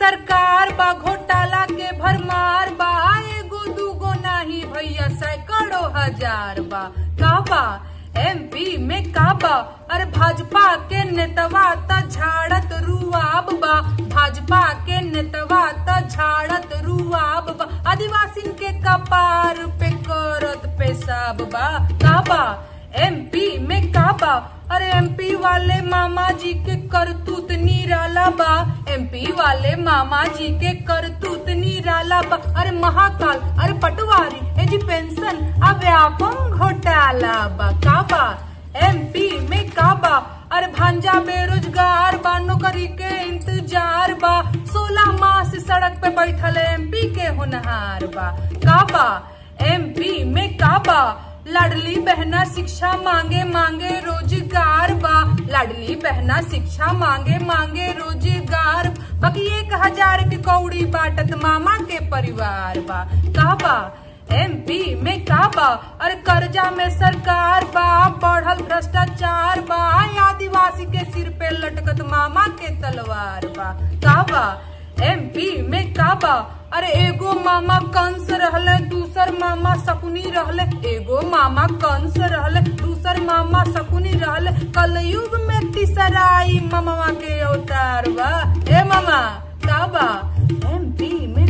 सरकार बा, घोटाला के भरमार बा, एगो दूगो नाही भैया सैकड़ों हजार बा। का बा एमपी में का बा, अरे भाजपा के नेतवा त झाड़त रुआब बा, भाजपा के नेतवा त झाड़त रुआब बा, आदिवासी के कपार पे करत पेशाब बा। का बा एमपी में का बा, अरे एमपी वाले मामा जी के करतूत निराला बा, एमपी वाले मामा जी के करतूत निराला बा। अरे महाकाल, अरे पटवारी, ए जी पेंशन अब व्यापम घोटाला बा। का बा एमपी में का बा, अरे भांजा बेरोजगार बा, नौकरी के इंतजार बा, 16 माह से सड़क पे बैठल एमपी के होनहार बा। का बा एमपी में का बा, लाडली बहना शिक्षा मांगे मांगे रोजगार बा, लाडली बहना शिक्षा मांगे मांगे रोजगार, बाकी 1000 के कौड़ी बाटत मामा के परिवार बा। का बा एमपी में का बा, अरे कर्जा में सरकार बा, बढ़ल भ्रष्टाचार बा, आदिवासी के सिर पे लटकत मामा के तलवार बा। का बा एमपी में का बा, अरे एगो मामा कंस रहले, दूसर मामा शकुनी रहले, एगो मामा कंस रहले, दूसर मामा शकुनी रहले, कलयुग में तीसराई मामा के अवतार बा। ए मामा का बा एमपी में